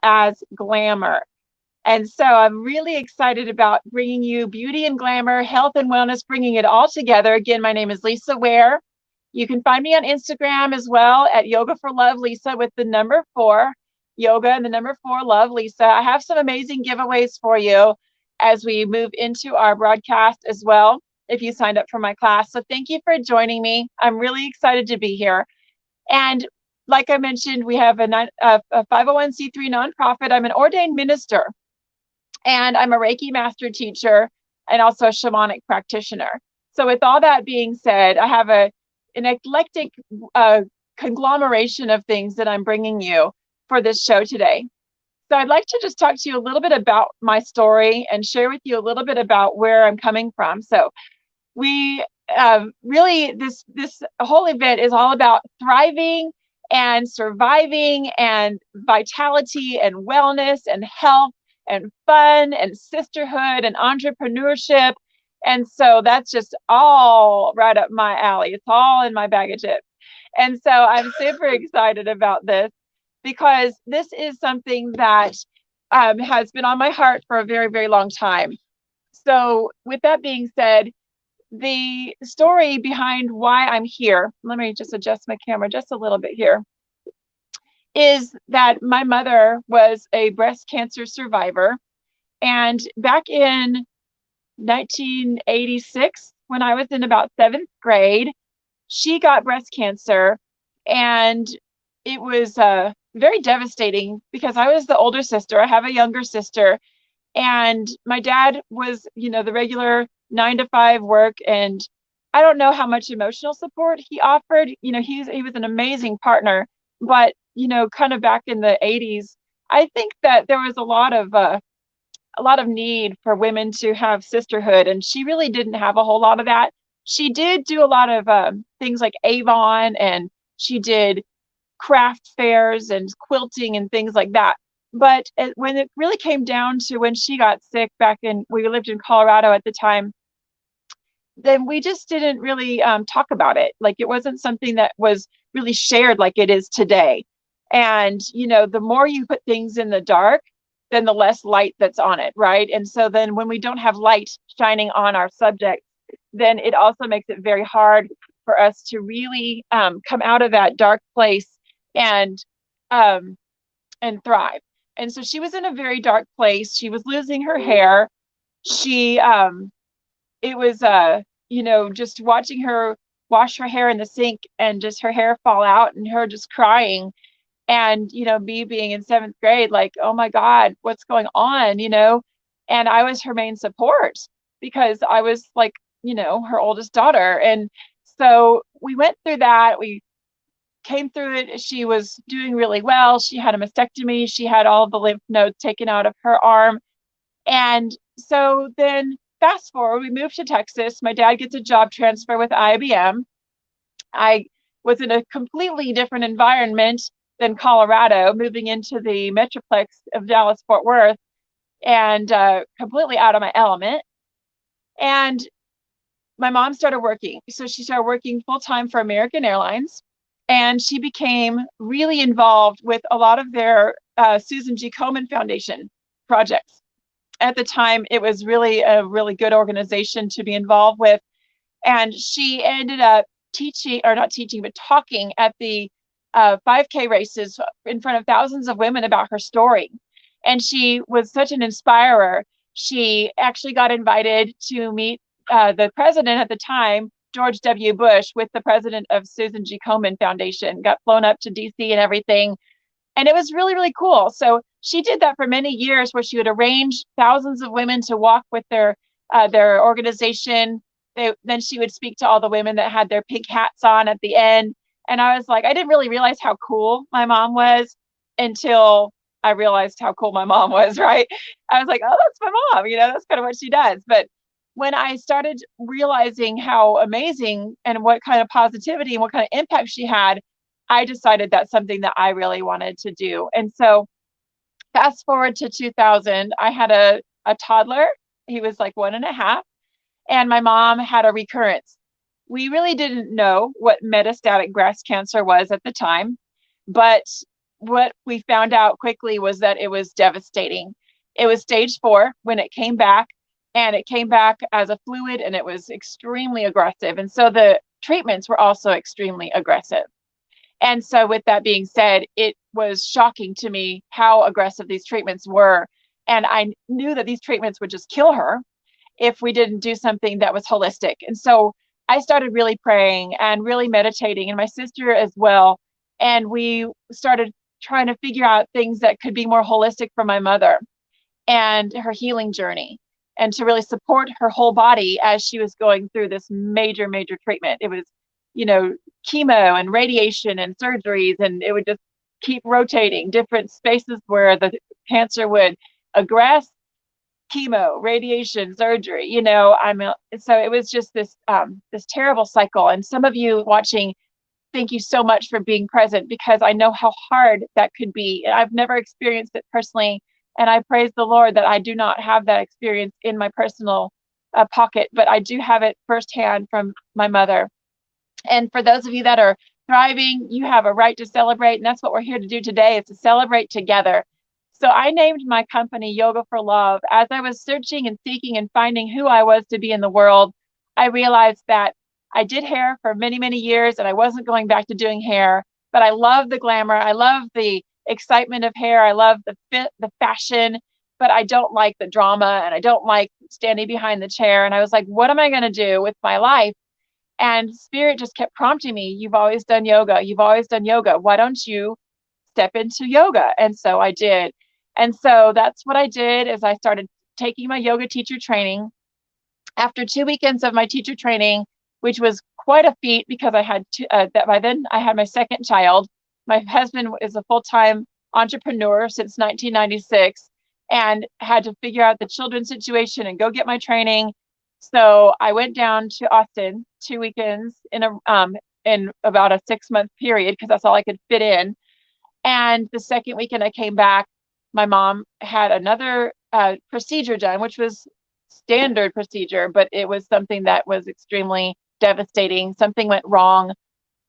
as glamour. And so I'm really excited about bringing you beauty and glamour, health and wellness, bringing it all together. Again, my name is Lisa Ware. You can find me on Instagram as well at Yoga for Love Lisa with the number 4, yoga and the number 4, love Lisa. I have some amazing giveaways for you as we move into our broadcast as well, if you signed up for my class. So thank you for joining me. I'm really excited to be here. And like I mentioned, we have a 501c3 nonprofit. I'm an ordained minister, and I'm a Reiki master teacher and also a shamanic practitioner. So with all that being said, I have an eclectic uh, conglomeration of things that I'm bringing you for this show today. So I'd like to just talk to you a little bit about my story and share with you a little bit about where I'm coming from. So we really, this whole event is all about thriving and surviving and vitality and wellness and health and fun and sisterhood and entrepreneurship. And so that's just all right up my alley. It's all in my bag of chips. And so I'm super excited about this because this is something that has been on my heart for a very, very long time. So with that being said, the story behind why I'm here, let me just adjust my camera just a little bit here, is that my mother was a breast cancer survivor. And back in 1986, when I was in about 7th grade, she got breast cancer. And it was very devastating because I was the older sister. I have a younger sister. And my dad was, the regular 9 to 5 work. And I don't know how much emotional support he offered. He was an amazing partner. But, kind of back in the 80s, I think that there was a lot of need for women to have sisterhood. And she really didn't have a whole lot of that. She did do a lot of things like Avon, and she did craft fairs and quilting and things like that. But when it really came down to when she got sick we lived in Colorado at the time, then we just didn't really talk about it. Like, it wasn't something that was really shared like it is today. And, the more you put things in the dark, then the less light that's on it, right? And so then when we don't have light shining on our subject, then it also makes it very hard for us to really come out of that dark place and um, and thrive. And so she was in a very dark place. She was losing her hair. She It was just watching her wash her hair in the sink and just her hair fall out and her just crying. And me being in 7th grade, like, oh my God, what's going on? And I was her main support because I was like, her oldest daughter. And so we went through that. We came through it. She was doing really well. She had a mastectomy. She had all the lymph nodes taken out of her arm. And so then fast forward, we moved to Texas. My dad gets a job transfer with IBM. I was in a completely different environment than Colorado, moving into the Metroplex of Dallas Fort Worth, and completely out of my element. And my mom started working. So she started working full time for American Airlines. And she became really involved with a lot of their Susan G. Komen Foundation projects. At the time, it was really a really good organization to be involved with. And she ended up talking at the 5K races in front of thousands of women about her story. And she was such an inspirer. She actually got invited to meet the president at the time, George W. Bush, with the president of Susan G. Komen Foundation, got flown up to DC and everything. And it was really, really cool. So she did that for many years, where she would arrange thousands of women to walk with their organization. Then she would speak to all the women that had their pink hats on at the end. And I was like, I didn't really realize how cool my mom was until I realized how cool my mom was, right? I was like, oh, that's my mom. That's kind of what she does. But when I started realizing how amazing and what kind of positivity and what kind of impact she had, I decided that's something that I really wanted to do. And so fast forward to 2000, I had a toddler. He was like 1.5. And my mom had a recurrence. We really didn't know what metastatic breast cancer was at the time, but what we found out quickly was that it was devastating. It was stage 4 when it came back, and it came back as a fluid, and it was extremely aggressive. And so the treatments were also extremely aggressive. And so with that being said, it was shocking to me how aggressive these treatments were. And I knew that these treatments would just kill her if we didn't do something that was holistic. And so I started really praying and really meditating, and my sister as well. And we started trying to figure out things that could be more holistic for my mother and her healing journey, and to really support her whole body as she was going through this major, major treatment. It was, chemo and radiation and surgeries, and it would just keep rotating different spaces where the cancer would aggress, chemo, radiation, surgery. So it was just this terrible cycle. And some of you watching, thank you so much for being present, because I know how hard that could be. I've never experienced it personally, and I praise the Lord that I do not have that experience in my personal pocket, but I do have it firsthand from my mother. And for those of you that are thriving, you have a right to celebrate, and that's what we're here to do today, is to celebrate together. So I named my company Yoga for Love. As I was searching and seeking and finding who I was to be in the world, I realized that I did hair for many, many years, and I wasn't going back to doing hair, but I love the glamour. I love the excitement of hair. I love the fit, the fashion, but I don't like the drama, and I don't like standing behind the chair. And I was like, what am I going to do with my life? And Spirit just kept prompting me, you've always done yoga. You've always done yoga. Why don't you step into yoga? And so I did. And so that's what I did, is I started taking my yoga teacher training. After 2 weekends of my teacher training, which was quite a feat, because I had that by then I had my second child. My husband is a full-time entrepreneur since 1996, and had to figure out the children's situation and go get my training. So I went down to Austin 2 weekends in about a 6-month period, because that's all I could fit in. And the second weekend I came back, my mom had another procedure done, which was standard procedure, but it was something that was extremely devastating. Something went wrong,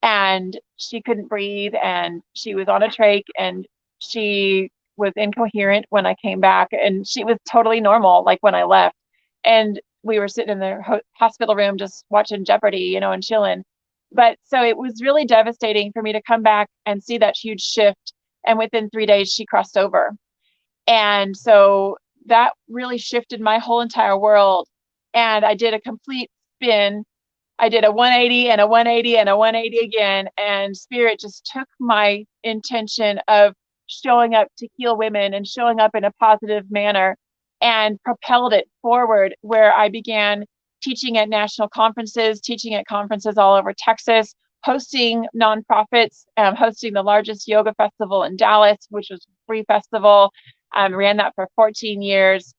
and she couldn't breathe, and she was on a trach, and she was incoherent when I came back, and she was totally normal like when I left. And we were sitting in the hospital room just watching Jeopardy, and chilling. But so it was really devastating for me to come back and see that huge shift. And within 3 days, she crossed over. And so that really shifted my whole entire world. And I did a complete spin. I did a 180 and a 180 and a 180 again. And Spirit just took my intention of showing up to heal women and showing up in a positive manner, and propelled it forward, where I began teaching at national conferences, teaching at conferences all over Texas, hosting nonprofits, hosting the largest yoga festival in Dallas, which was a free festival. Ran that for 14 years.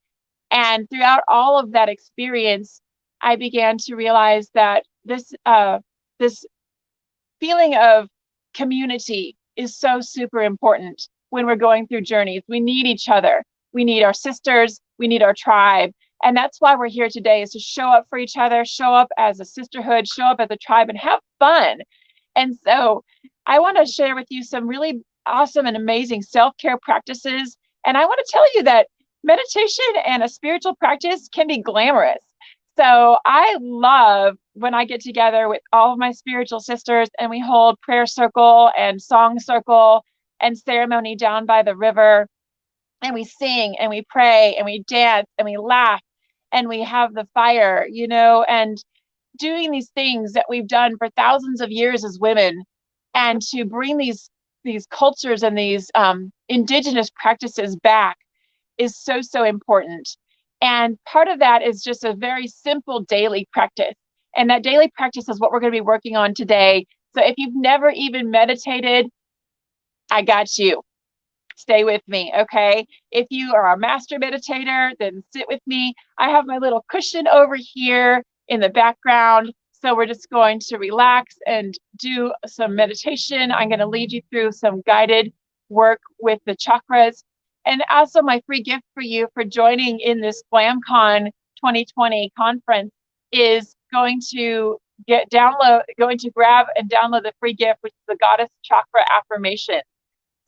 And throughout all of that experience, I began to realize that this feeling of community is so super important when we're going through journeys. We need each other. We need our sisters. We need our tribe. And that's why we're here today, is to show up for each other, show up as a sisterhood, show up as a tribe, and have fun. And so I want to share with you some really awesome and amazing self-care practices. And I want to tell you that meditation and a spiritual practice can be glamorous. So I love when I get together with all of my spiritual sisters, and we hold prayer circle and song circle and ceremony down by the river. And we sing and we pray and we dance and we laugh and we have the fire, and doing these things that we've done for thousands of years as women, and to bring these cultures and these indigenous practices back is so, so important. And part of that is just a very simple daily practice. And that daily practice is what we're going to be working on today. So if you've never even meditated, I got you. Stay with me, okay? If you are a master meditator, then sit with me. I have my little cushion over here in the background. So we're just going to relax and do some meditation. I'm going to lead you through some guided work with the chakras. And also my free gift for you for joining in this GlamCon 2020 conference is going to grab and download the free gift, which is the Goddess Chakra Affirmation.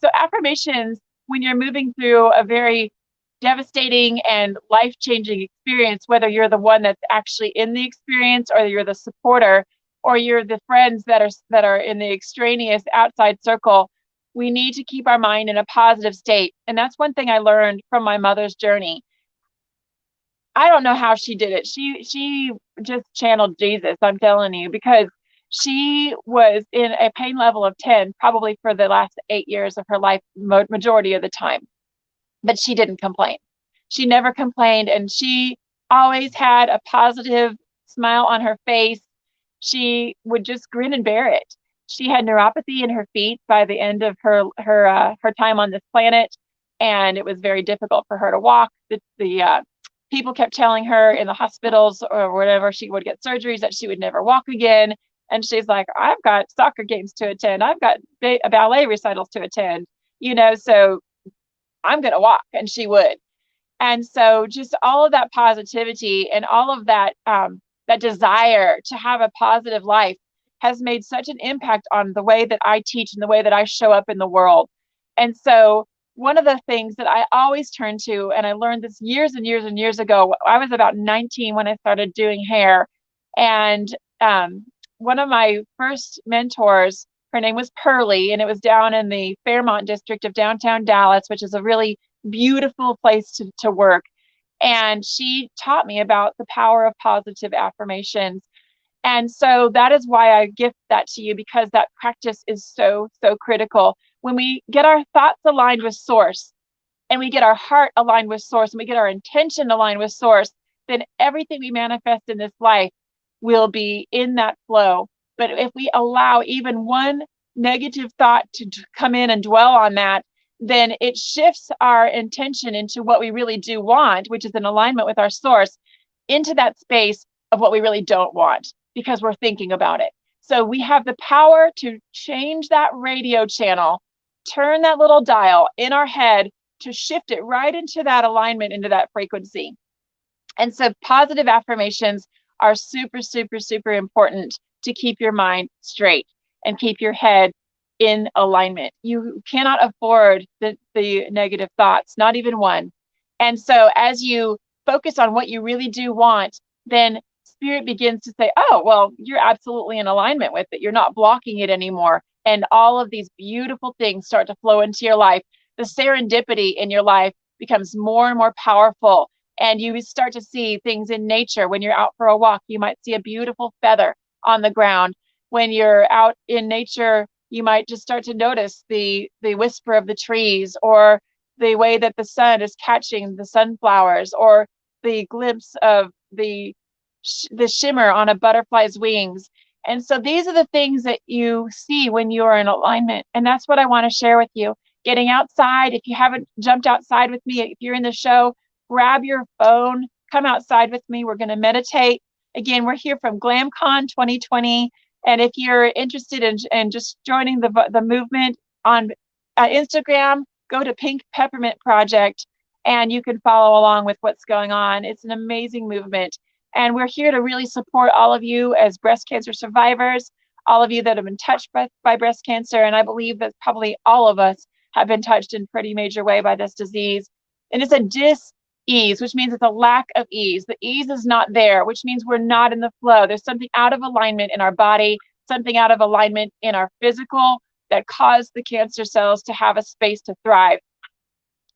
So affirmations, when you're moving through a very devastating and life-changing experience, whether you're the one that's actually in the experience or you're the supporter or you're the friends that are in the extraneous outside circle, we need to keep our mind in a positive state. And that's one thing I learned from my mother's journey. I don't know how she did it. She just channeled Jesus, I'm telling you, because she was in a pain level of 10 probably for the last 8 years of her life, majority of the time. But she didn't complain. She never complained, and she always had a positive smile on her face. She would just grin and bear it. She had neuropathy in her feet by the end of her time on this planet, and it was very difficult for her to walk. The people kept telling her in the hospitals or whatever she would get surgeries that she would never walk again. And she's like, I've got soccer games to attend. I've got ballet recitals to attend, so I'm going to walk. And she would. And so just all of that positivity and all of that, that desire to have a positive life has made such an impact on the way that I teach and the way that I show up in the world. And so one of the things that I always turn to, and I learned this years and years and years ago, I was about 19 when I started doing hair. And one of my first mentors, her name was Pearlie, and it was down in the Fairmont district of downtown Dallas, which is a really beautiful place to work. And she taught me about the power of positive affirmations. And so that is why I gift that to you, because that practice is so, so critical. When we get our thoughts aligned with source, and we get our heart aligned with source, and we get our intention aligned with source, then everything we manifest in this life will be in that flow. But if we allow even one negative thought to come in and dwell on that, then it shifts our intention into what we really do want, which is in alignment with our source, into that space of what we really don't want, because we're thinking about it. So we have the power to change that radio channel, turn that little dial in our head to shift it right into that alignment, into that frequency. And so positive affirmations are super, super, super important to keep your mind straight and keep your head in alignment. You cannot afford the negative thoughts, not even one. And so as you focus on what you really do want, then spirit begins to say, oh, well, you're absolutely in alignment with it. You're not blocking it anymore. And all of these beautiful things start to flow into your life. The serendipity in your life becomes more and more powerful. And you start to see things in nature. When you're out for a walk, you might see a beautiful feather on the ground. When you're out in nature, you might just start to notice the whisper of the trees, or the way that the sun is catching the sunflowers, or the glimpse of the shimmer on a butterfly's wings. And so these are the things that you see when you are in alignment. And that's what I want to share with you. Getting outside. If you haven't jumped outside with me, if you're in the show, grab your phone, come outside with me. We're going to meditate. Again, we're here from GlamCon 2020. And if you're interested in just joining the movement on Instagram, go to Pink Peppermint Project, and you can follow along with what's going on. It's an amazing movement. And we're here to really support all of you as breast cancer survivors, all of you that have been touched by breast cancer. And I believe that probably all of us have been touched in pretty major way by this disease. And it's a dis-ease, which means it's a lack of ease. The ease is not there, which means we're not in the flow. There's something out of alignment in our body, something out of alignment in our physical that caused the cancer cells to have a space to thrive.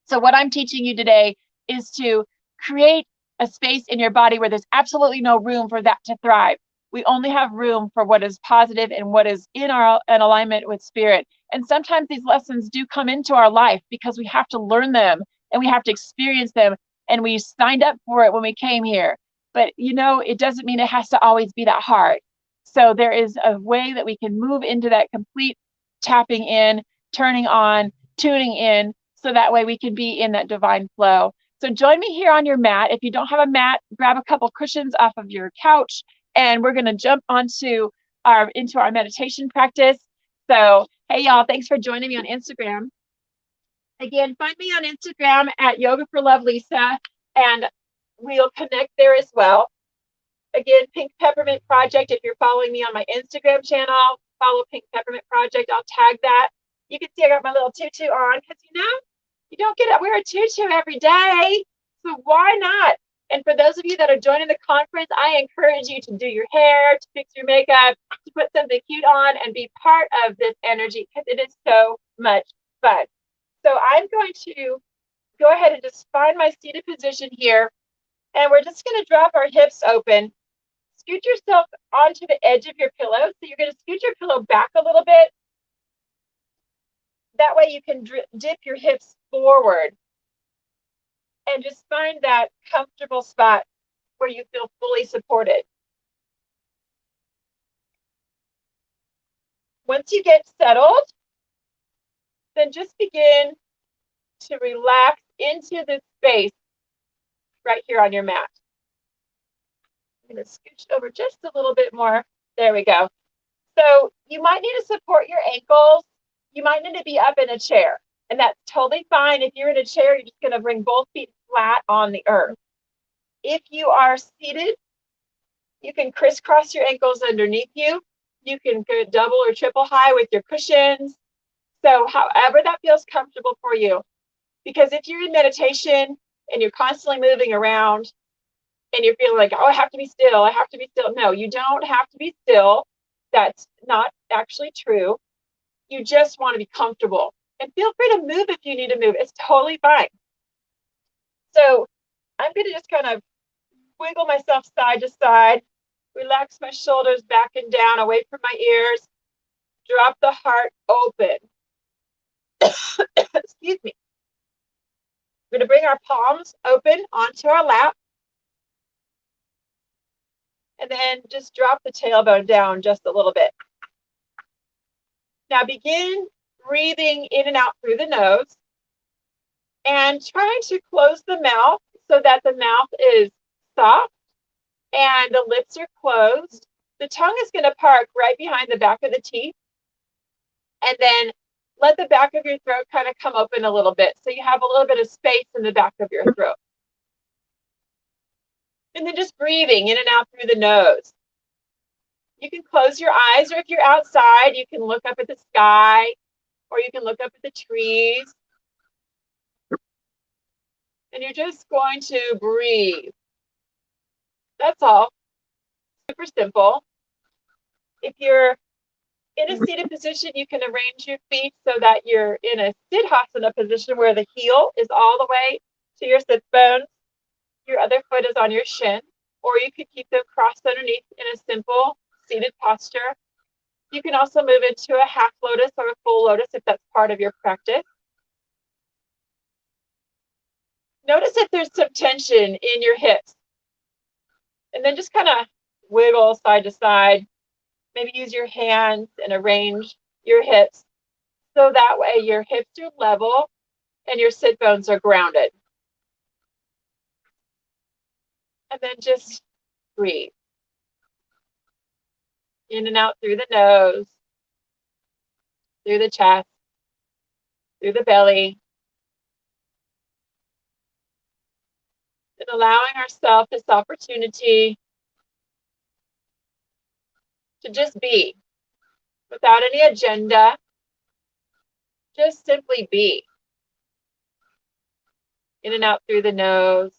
So what I'm teaching you today is to create a space in your body where there's absolutely no room for that to thrive. We only have room for what is positive and what is in alignment with spirit. And sometimes these lessons do come into our life because we have to learn them and we have to experience them, and we signed up for it when we came here. But it doesn't mean it has to always be that hard. So there is a way that we can move into that complete tapping in, turning on, tuning in, so that way we can be in that divine flow. So join me here on your mat. If you don't have a mat, grab a couple cushions off of your couch, and we're going to jump into our meditation practice. So, hey y'all, thanks for joining me on Instagram. Again, find me on Instagram at Yoga for Love Lisa, and we'll connect there as well. Again, Pink Peppermint Project. If you're following me on my Instagram channel, follow Pink Peppermint Project. I'll tag that. You can see I got my little tutu on because, you don't get to wear a tutu every day. So why not? And for those of you that are joining the conference, I encourage you to do your hair, to fix your makeup, to put something cute on and be part of this energy because it is so much fun. So I'm going to go ahead and just find my seated position here. And we're just going to drop our hips open. Scoot yourself onto the edge of your pillow. So you're going to scoot your pillow back a little bit. That way you can dip your hips forward and just find that comfortable spot where you feel fully supported. Once you get settled, then just begin to relax into this space right here on your mat. I'm going to scooch over just a little bit more. There we go. So you might need to support your ankles. You might need to be up in a chair, and that's totally fine. If you're in a chair, you're just going to bring both feet flat on the earth. If you are seated, you can crisscross your ankles underneath you. You can go double or triple high with your cushions. So however that feels comfortable for you. Because if you're in meditation and you're constantly moving around and you're feeling like, oh, I have to be still, I have to be still. No, you don't have to be still. That's not actually true. You just want to be comfortable. And feel free to move if you need to move. It's totally fine. So I'm going to just kind of wiggle myself side to side, relax my shoulders back and down away from my ears, drop the heart open. Excuse me. We're going to bring our palms open onto our lap. And then just drop the tailbone down just a little bit. Now begin breathing in and out through the nose and trying to close the mouth so that the mouth is soft and the lips are closed. The tongue is going to park right behind the back of the teeth. And then let the back of your throat kind of come open a little bit so you have a little bit of space in the back of your throat. And then just breathing in and out through the nose. You can close your eyes, or if you're outside, you can look up at the sky, or you can look up at the trees. And you're just going to breathe. That's all. Super simple. If you're in a seated position, you can arrange your feet so that you're in a siddhasana position where the heel is all the way to your sit bones. Your other foot is on your shin, or you could keep them crossed underneath in a simple seated posture. You can also move into a half lotus or a full lotus if that's part of your practice. Notice if there's some tension in your hips. And then just kind of wiggle side to side. Maybe use your hands and arrange your hips so that way your hips are level and your sit bones are grounded. And then just breathe. In and out through the nose, through the chest, through the belly. And allowing ourselves this opportunity to just be without any agenda, just simply be. In and out through the nose.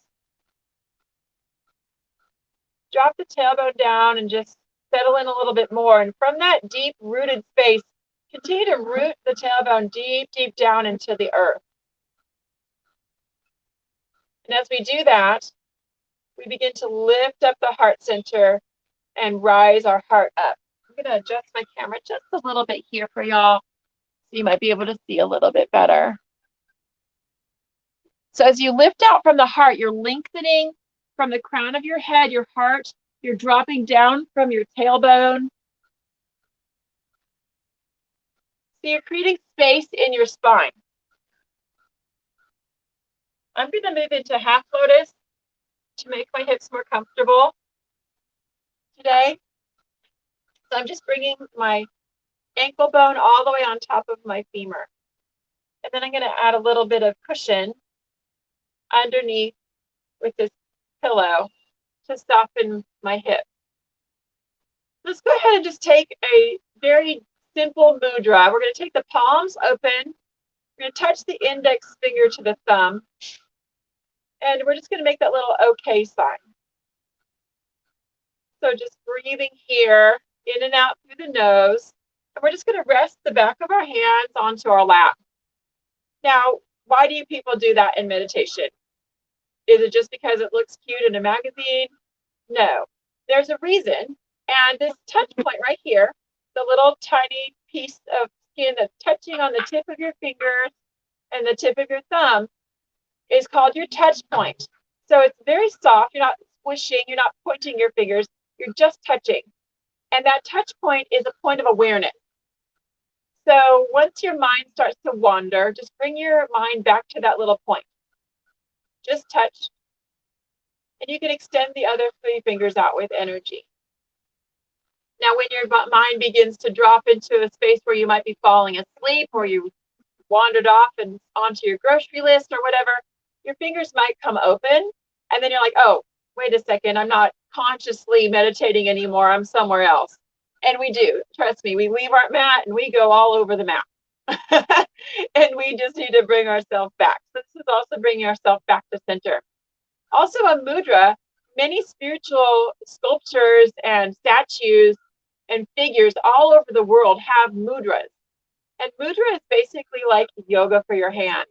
Drop the tailbone down and just settle in a little bit more. And from that deep rooted space, continue to root the tailbone deep, deep down into the earth. And as we do that, we begin to lift up the heart center and rise our heart up. I'm going to adjust my camera just a little bit here for y'all, so you might be able to see a little bit better. So as you lift out from the heart, you're lengthening from the crown of your head, your heart. You're dropping down from your tailbone. So you're creating space in your spine. I'm going to move into half lotus to make my hips more comfortable today. So I'm just bringing my ankle bone all the way on top of my femur. And then I'm going to add a little bit of cushion underneath with this pillow to soften my hip. Let's go ahead and just take a very simple mudra. We're going to take the palms open. We're going to touch the index finger to the thumb. And we're just going to make that little okay sign. So just breathing here, in and out through the nose. And we're just going to rest the back of our hands onto our lap. Now, why do you people do that in meditation? Is it just because it looks cute in a magazine? No, there's a reason. And this touch point right here, the little tiny piece of skin that's touching on the tip of your fingers and the tip of your thumb is called your touch point. So it's very soft. You're not squishing. You're not pointing your fingers. You're just touching. And that touch point is a point of awareness. So once your mind starts to wander, just bring your mind back to that little point. Just touch. And you can extend the other 3 fingers out with energy. Now, when your mind begins to drop into a space where you might be falling asleep or you wandered off and onto your grocery list or whatever, your fingers might come open. And then you're like, oh, wait a second, I'm not consciously meditating anymore. I'm somewhere else. And we do. Trust me, we leave our mat and we go all over the map. And we just need to bring ourselves back. So this is also bringing ourselves back to center. Also a mudra, many spiritual sculptures and statues and figures all over the world have mudras. And mudra is basically like yoga for your hand.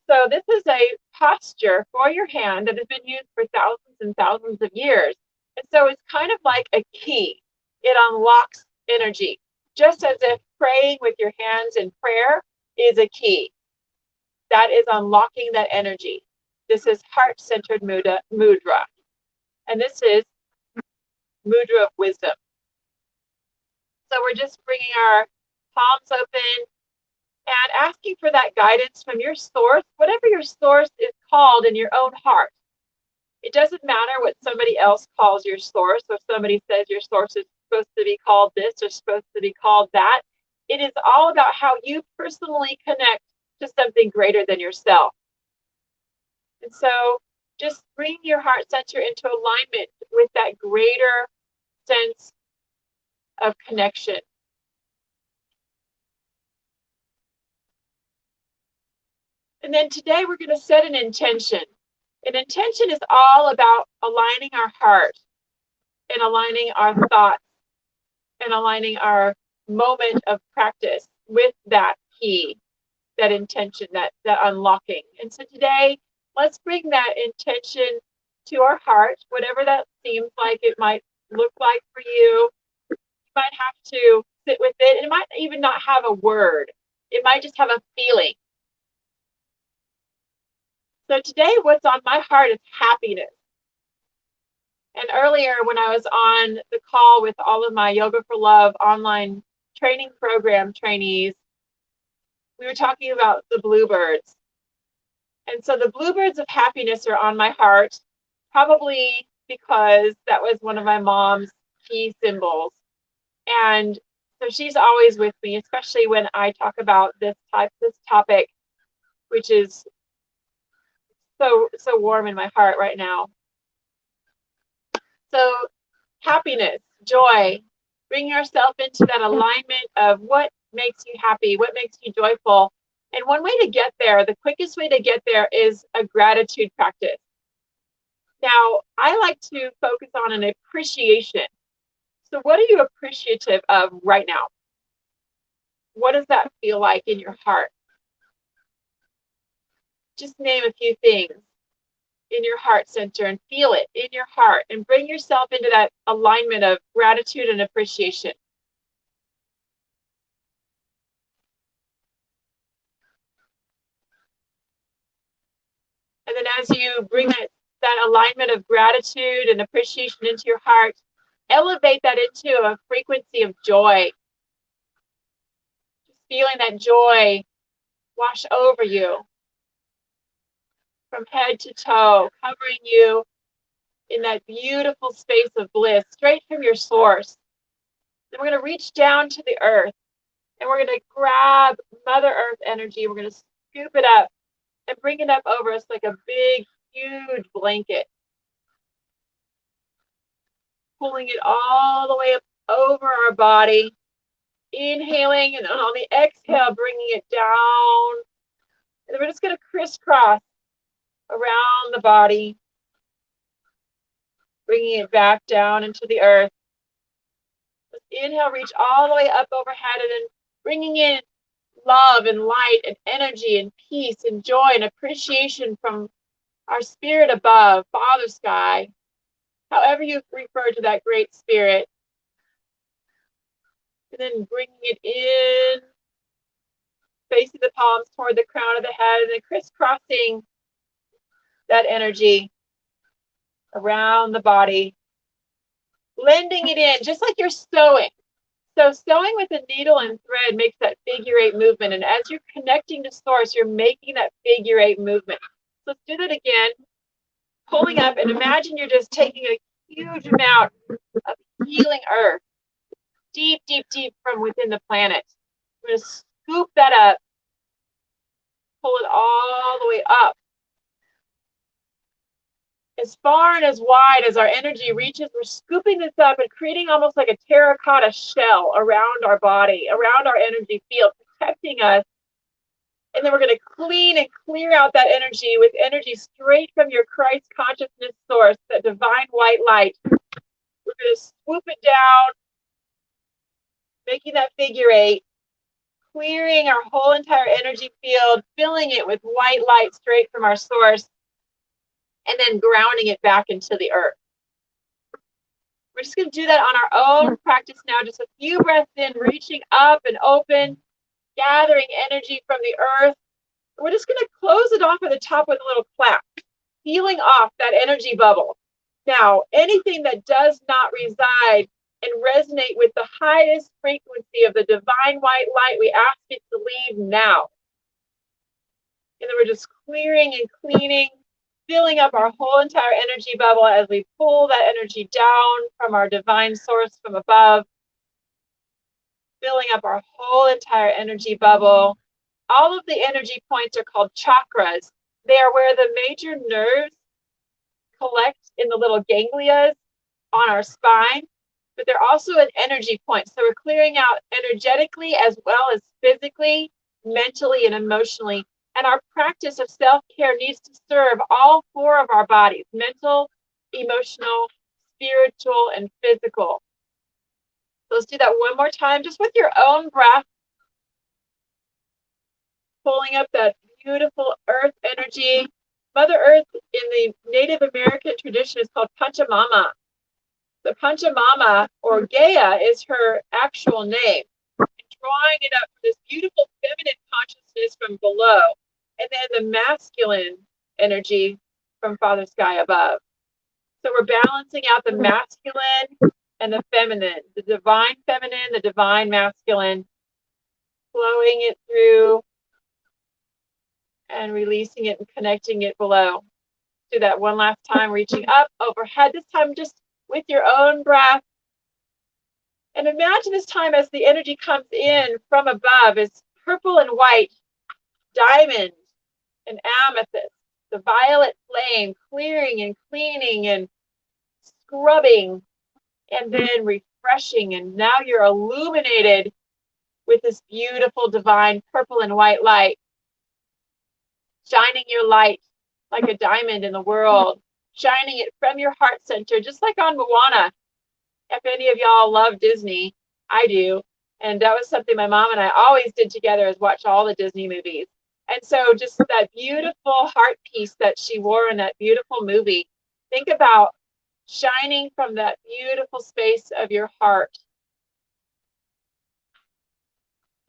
So this is a posture for your hand that has been used for thousands and thousands of years. And so it's kind of like a key. It unlocks energy, just as if praying with your hands in prayer is a key. That is unlocking that energy. This is heart-centered mudra. And this is mudra of wisdom. So we're just bringing our palms open and asking for that guidance from your source, whatever your source is called in your own heart. It doesn't matter what somebody else calls your source, or somebody says your source is supposed to be called this or supposed to be called that. It is all about how you personally connect to something greater than yourself. And so just bring your heart center into alignment with that greater sense of connection. And then today we're going to set an intention. An intention is all about aligning our heart and aligning our thoughts and aligning our moment of practice with that key, that intention, that unlocking. And so today, let's bring that intention to our heart, whatever that seems like it might look like for you. You might have to sit with it. It might even not have a word. It might just have a feeling. So today, what's on my heart is happiness. And earlier, when I was on the call with all of my Yoga for Love online training program trainees, we were talking about the bluebirds. And so the bluebirds of happiness are on my heart, probably because that was one of my mom's key symbols. And so she's always with me, especially when I talk about this topic, which is so warm in my heart right now. So happiness, joy, bring yourself into that alignment of what makes you happy, what makes you joyful. And one way to get there, the quickest way to get there, is a gratitude practice. Now, I like to focus on an appreciation. So what are you appreciative of right now? What does that feel like in your heart? Just name a few things in your heart center and feel it in your heart and bring yourself into that alignment of gratitude and appreciation. And then as you bring that alignment of gratitude and appreciation into your heart, elevate that into a frequency of joy. Just feeling that joy wash over you from head to toe, covering you in that beautiful space of bliss, straight from your source. Then we're going to reach down to the earth, and we're going to grab Mother Earth energy. We're going to scoop it up and bring it up over us like a big, huge blanket, pulling it all the way up over our body inhaling, and on the exhale, bringing it down. And then we're just going to crisscross around the body, bringing it back down into the earth. Let's inhale, reach all the way up overhead, and then bringing in love and light and energy and peace and joy and appreciation from our spirit above, Father Sky, however you refer to that great spirit. And then bringing it in, facing the palms toward the crown of the head, and then crisscrossing that energy around the body, blending it in, just like you're sewing. So sewing with a needle and thread makes that figure eight movement. And as you're connecting to source, you're making that figure eight movement. So let's do that again. Pulling up, and imagine you're just taking a huge amount of healing earth, deep, deep, deep from within the planet. We're going to scoop that up, pull it all the way up, as far and as wide as our energy reaches. We're scooping this up and creating almost like a terracotta shell around our body, around our energy field, protecting us. And then we're going to clean and clear out that energy with energy straight from your Christ consciousness source, that divine white light. We're going to swoop it down, making that figure eight, clearing our whole entire energy field, filling it with white light straight from our source, and then grounding it back into the earth. We're just going to do that on our own practice now. Just a few breaths in, reaching up and open, gathering energy from the earth. We're just going to close it off at the top with a little clap, feeling off that energy bubble. Now, anything that does not reside and resonate with the highest frequency of the divine white light, we ask it to leave now. And then we're just clearing and cleaning, filling up our whole entire energy bubble as we pull that energy down from our divine source from above, filling up our whole entire energy bubble. All of the energy points are called chakras. They are where the major nerves collect in the little ganglias on our spine, but they're also an energy point. So we're clearing out energetically as well as physically, mentally, and emotionally. And our practice of self-care needs to serve all four of our bodies: mental, emotional, spiritual, and physical. So let's do that one more time, just with your own breath. Pulling up that beautiful earth energy. Mother Earth in the Native American tradition is called Pachamama. The Pachamama, or Gaia, is her actual name. Drawing it up from this beautiful feminine consciousness from below, and then the masculine energy from Father Sky above. So we're balancing out the masculine and the feminine, the divine feminine, the divine masculine, flowing it through and releasing it and connecting it below. Do that one last time, reaching up overhead, this time just with your own breath. And imagine this time as the energy comes in from above is purple and white, diamond and amethyst, the violet flame, clearing and cleaning and scrubbing and then refreshing. And now you're illuminated with this beautiful divine purple and white light, shining your light like a diamond in the world, shining it from your heart center, just like on Moana. If any of y'all love Disney, I do. And that was something my mom and I always did together, is watch all the Disney movies. And so just that beautiful heart piece that she wore in that beautiful movie, think about shining from that beautiful space of your heart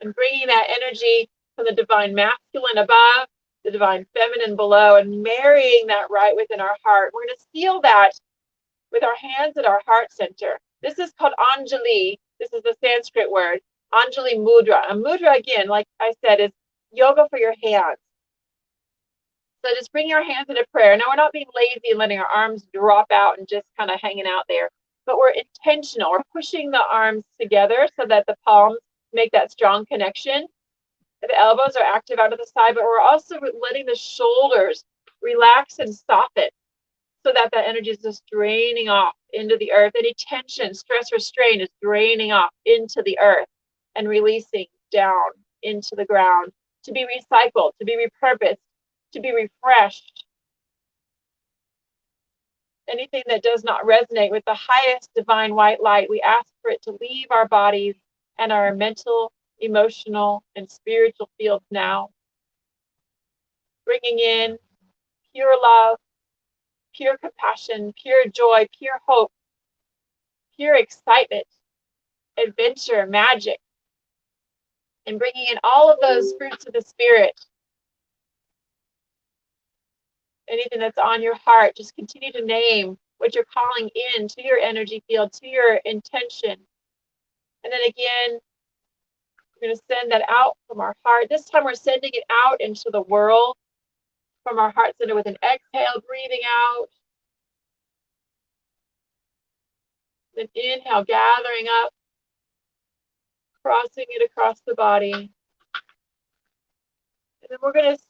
and bringing that energy from the divine masculine above, the divine feminine below, and marrying that right within our heart. We're going to seal that with our hands at our heart center. This is called Anjali. This is the Sanskrit word, Anjali mudra. A mudra, again, like I said, is yoga for your hands. So just bring your hands into prayer. Now, we're not being lazy and letting our arms drop out and just kind of hanging out there, but we're intentional. We're pushing the arms together so that the palms make that strong connection. The elbows are active out of the side, but we're also letting the shoulders relax and soften so that that energy is just draining off into the earth. Any tension, stress, or strain is draining off into the earth. and releasing down into the ground to be recycled, to be repurposed, to be refreshed. Anything that does not resonate with the highest divine white light, we ask for it to leave our bodies and our mental, emotional, and spiritual fields now. Bringing in pure love, pure compassion, pure joy, pure hope, pure excitement, adventure, magic, and bringing in all of those fruits of the Spirit. Anything that's on your heart, just continue to name what you're calling in to your energy field, to your intention. And then again, we're going to send that out from our heart. This time we're sending it out into the world from our heart center with an exhale, breathing out. Then inhale, gathering up, crossing it across the body. And then we're going to,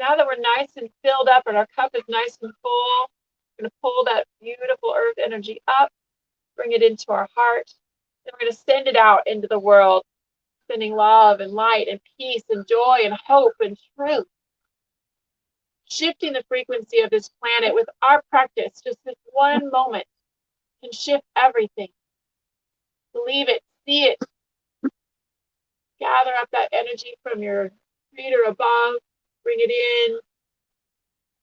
now that we're nice and filled up and our cup is nice and full, we're going to pull that beautiful earth energy up, bring it into our heart. Then we're going to send it out into the world, sending love and light and peace and joy and hope and truth. Shifting the frequency of this planet with our practice, just this one moment can shift everything. Believe it, see it. Gather up that energy from your feet or above, bring it in,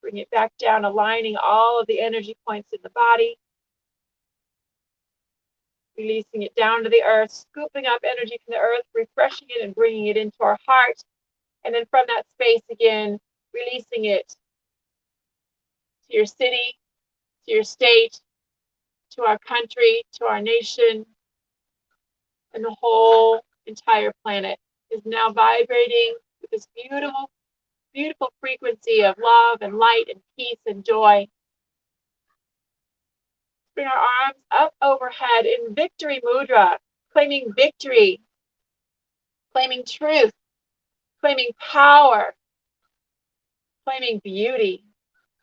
bring it back down, aligning all of the energy points in the body. Releasing it down to the earth, scooping up energy from the earth, refreshing it and bringing it into our heart. And then from that space again, releasing it to your city, to your state, to our country, to our nation, and the whole entire planet is now vibrating with this beautiful, beautiful frequency of love and light and peace and joy. Bring our arms up overhead in victory mudra, claiming victory, claiming truth, claiming power, claiming beauty,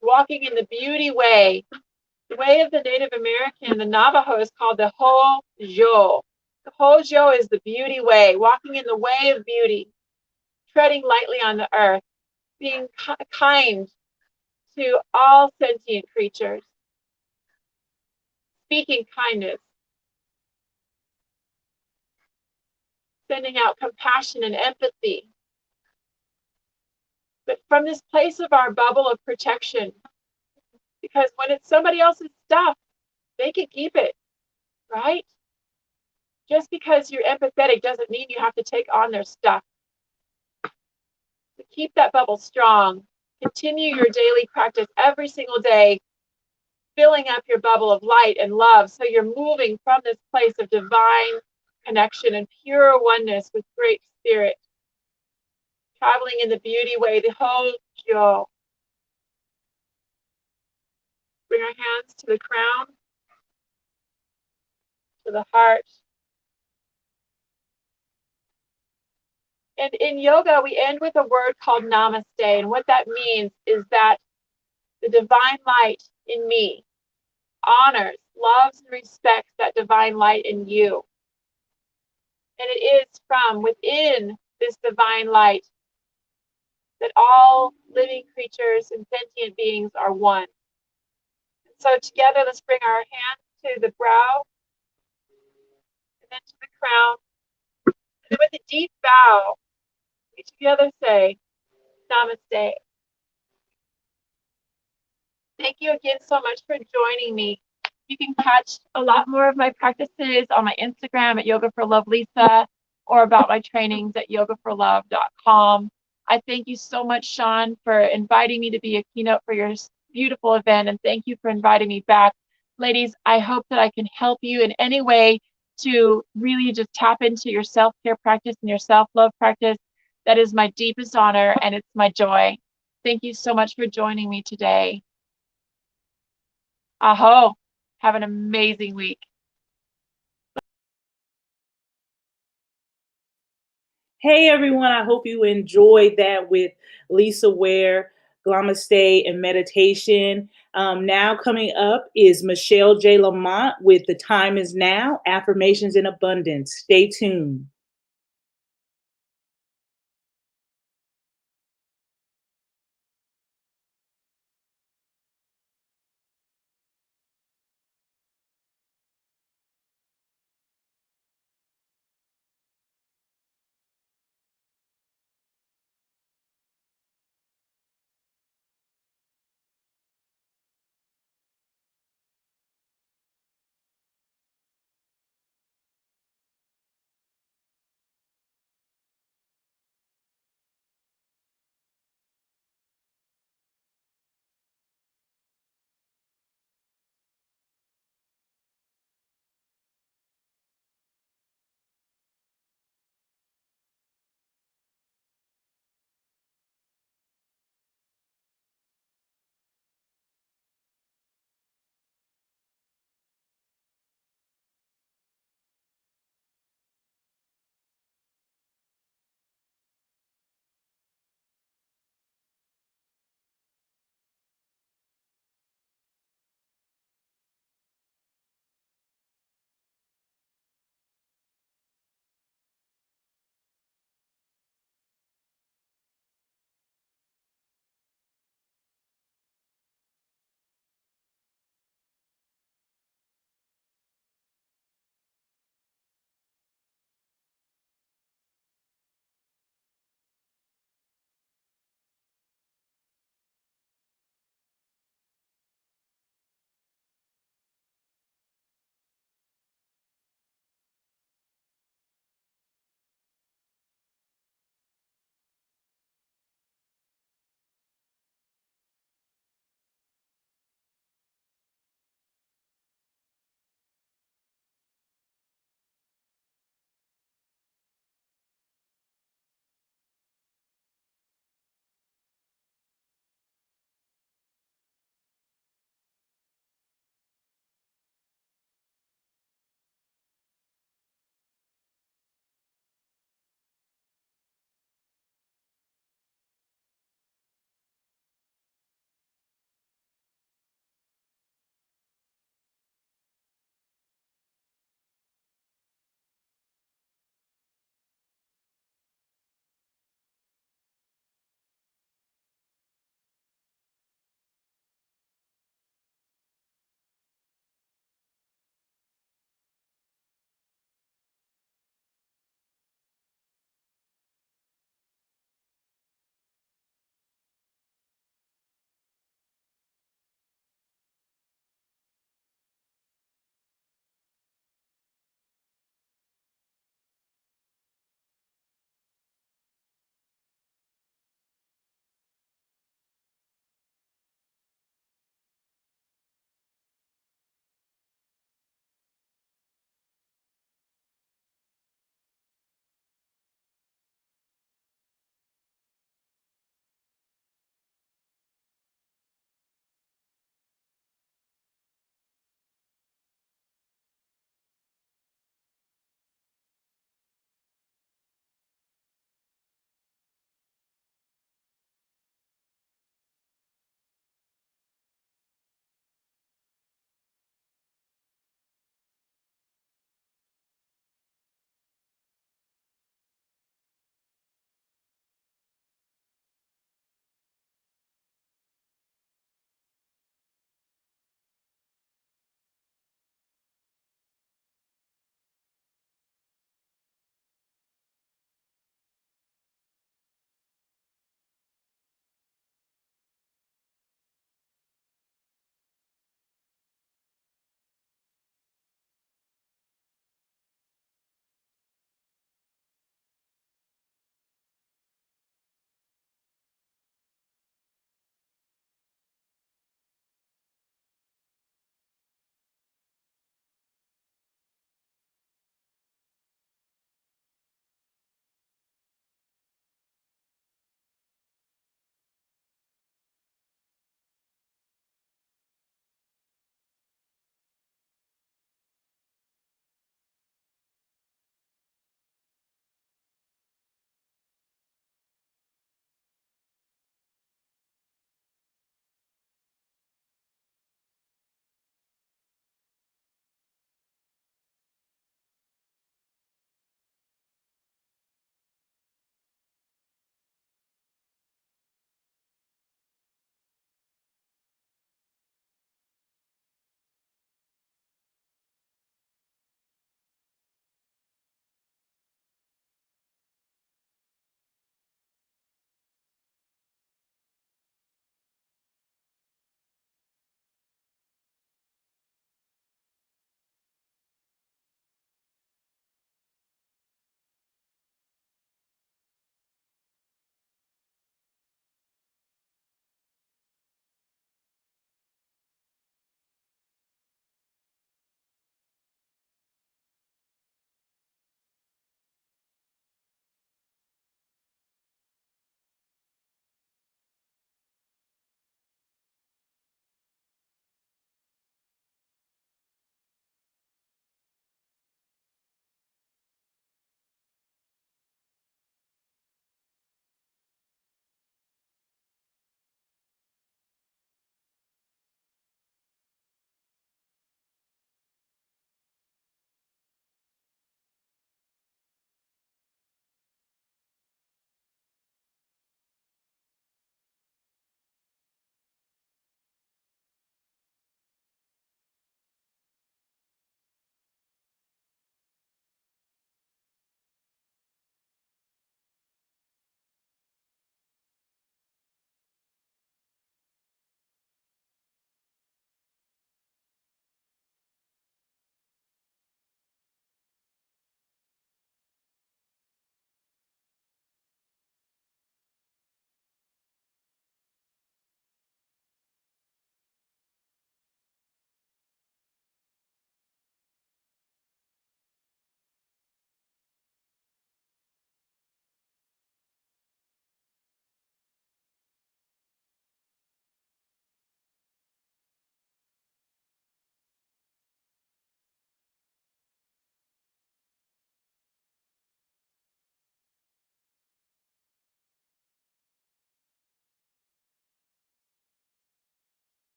walking in the beauty way. The way of the Native American, the Navajo, is called the Hojo. The Hojo is the beauty way, walking in the way of beauty, treading lightly on the earth, being kind to all sentient creatures, speaking kindness, sending out compassion and empathy. But from this place of our bubble of protection, because when it's somebody else's stuff, they can keep it, right? Just because you're empathetic doesn't mean you have to take on their stuff. So keep that bubble strong. Continue your daily practice every single day, filling up your bubble of light and love so you're moving from this place of divine connection and pure oneness with Great Spirit. Traveling in the beauty way, the Hojo. Bring our hands to the crown, to the heart. And in yoga, we end with a word called namaste. And what that means is that the divine light in me honors, loves, and respects that divine light in you. And it is from within this divine light that all living creatures and sentient beings are one. And so together, let's bring our hands to the brow and then to the crown. And then with a deep bow, we together say, Namaste. Thank you again so much for joining me. You can catch a lot more of my practices on my Instagram at Yoga for Love Lisa, or about my trainings at yogaforlove.com. I thank you so much, Sean, for inviting me to be a keynote for your beautiful event, and thank you for inviting me back. Ladies, I hope that I can help you in any way to really just tap into your self-care practice and your self-love practice. That is my deepest honor, and it's my joy. Thank you so much for joining me today. Aho. Have an amazing week. Hey everyone, I hope you enjoyed that with Lisa Ware, Glamaste and Meditation. Now coming up is Michelle J. Lamont with The Time Is Now, Affirmations in Abundance. Stay tuned.